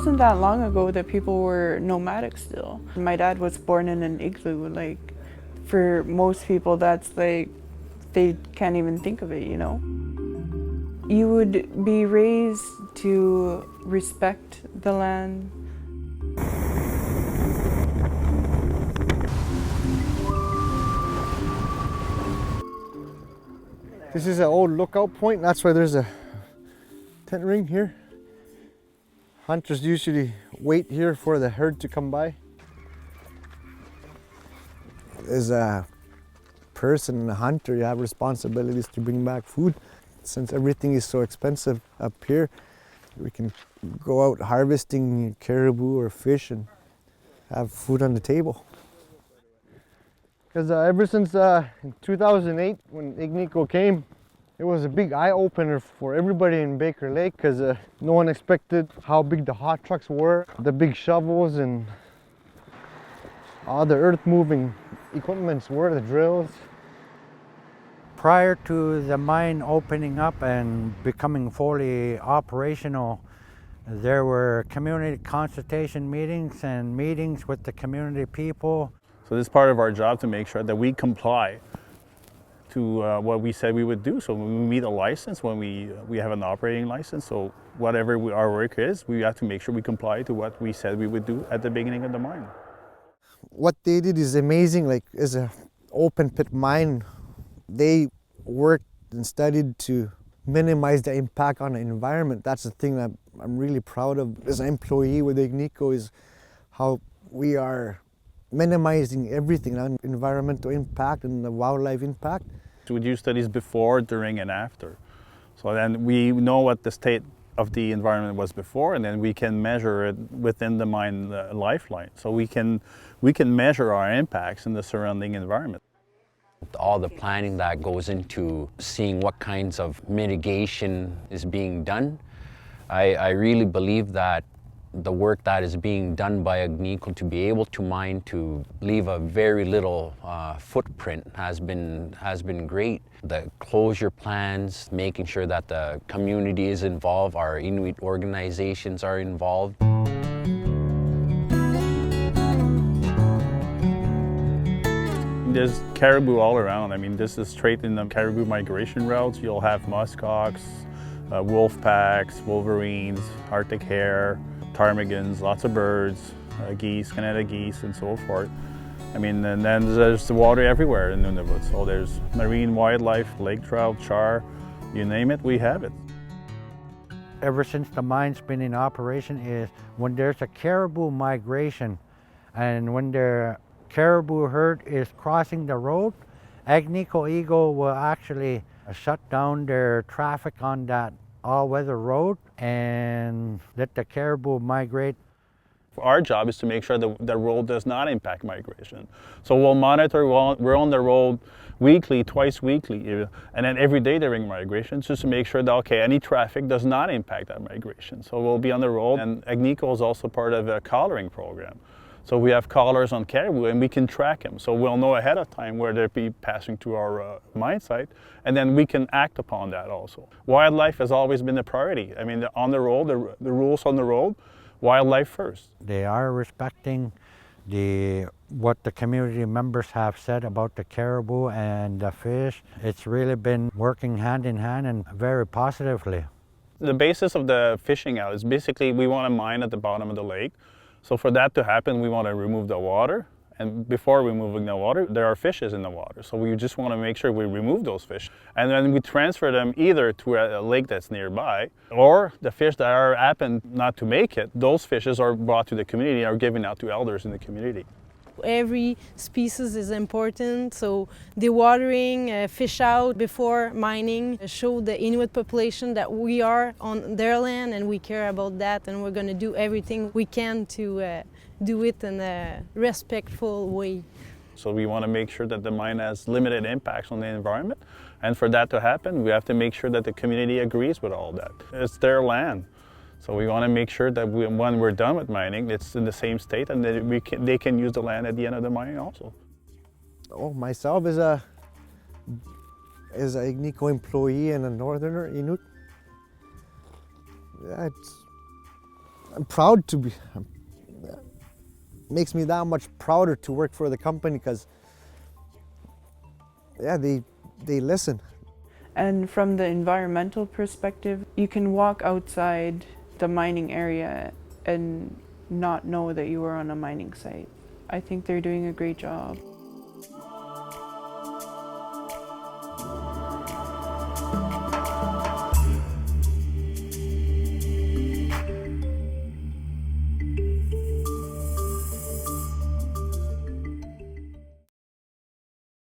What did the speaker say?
wasn't that long ago that people were nomadic still. My dad was born in an igloo. Like, for most people, that's like, they can't even think of it, you know? You would be raised to respect the land. This is an old lookout point. That's why there's a tent ring here. Hunters usually wait here for the herd to come by. As a person, a hunter, you have responsibilities to bring back food. Since everything is so expensive up here, we can go out harvesting caribou or fish and have food on the table. Because ever since 2008, when Agnico came, it was a big eye-opener for everybody in Baker Lake, because no one expected how big the hot trucks were, the big shovels and all the earth-moving equipments were, the drills. Prior to the mine opening up and becoming fully operational, there were community consultation meetings and meetings with the community people. So this is part of our job to make sure that we comply to what we said we would do. So when we meet a license, when we have an operating license, so whatever our work is, we have to make sure we comply to what we said we would do at the beginning of the mine. What they did is amazing. Like, as an open pit mine, they worked and studied to minimize the impact on the environment. That's the thing that I'm really proud of as an employee with Agnico, is how we are minimizing everything, the environmental impact and the wildlife impact. So we do studies before, during, and after. So then we know what the state of the environment was before, and then we can measure it within the mine lifeline. So we can measure our impacts in the surrounding environment. All the planning that goes into seeing what kinds of mitigation is being done, I really believe that the work that is being done by Agnico to be able to mine to leave a very little footprint has been great. The closure plans, making sure that the community is involved, our Inuit organizations are involved. There's caribou all around. I mean, this is straight in the caribou migration routes. You'll have muskox, wolf packs, wolverines, Arctic hare, ptarmigans, lots of birds, geese, Canada geese, and so forth. I mean, and then there's the water everywhere in Nunavut. So there's marine wildlife, lake trout, char, you name it, we have it. Ever since the mine's been in operation, is when there's a caribou migration and when the caribou herd is crossing the road, Agnico Eagle will actually shut down their traffic on that all-weather road and let the caribou migrate. Our job is to make sure that the road does not impact migration. So we'll monitor, we're on the road weekly, twice weekly, and then every day during migration, just to make sure that, okay, any traffic does not impact that migration. So we'll be on the road, and Agnico is also part of a collaring program. So we have collars on caribou and we can track them. So we'll know ahead of time where they'll be passing through our mine site, and then we can act upon that also. Wildlife has always been a priority. I mean, on the road, the rules on the road, wildlife first. They are respecting what the community members have said about the caribou and the fish. It's really been working hand in hand and very positively. The basis of the fishing out is basically we want to mine at the bottom of the lake. So for that to happen, we want to remove the water. And before removing the water, there are fishes in the water. So we just want to make sure we remove those fish. And then we transfer them either to a lake that's nearby, or the fish that happen not to make it, those fishes are brought to the community, are given out to elders in the community. Every species is important, so dewatering, fish out before mining, show the Inuit population that we are on their land and we care about that, and we're going to do everything we can to do it in a respectful way. So we want to make sure that the mine has limited impacts on the environment, and for that to happen, we have to make sure that the community agrees with all that. It's their land. So we want to make sure that when we're done with mining, it's in the same state, and that they can use the land at the end of the mining also. Oh, myself as a Agnico employee and a northerner Inuit, I'm proud to be, makes me that much prouder to work for the company because, yeah, they listen. And from the environmental perspective, you can walk outside the mining area and not know that you are on a mining site. I think they're doing a great job.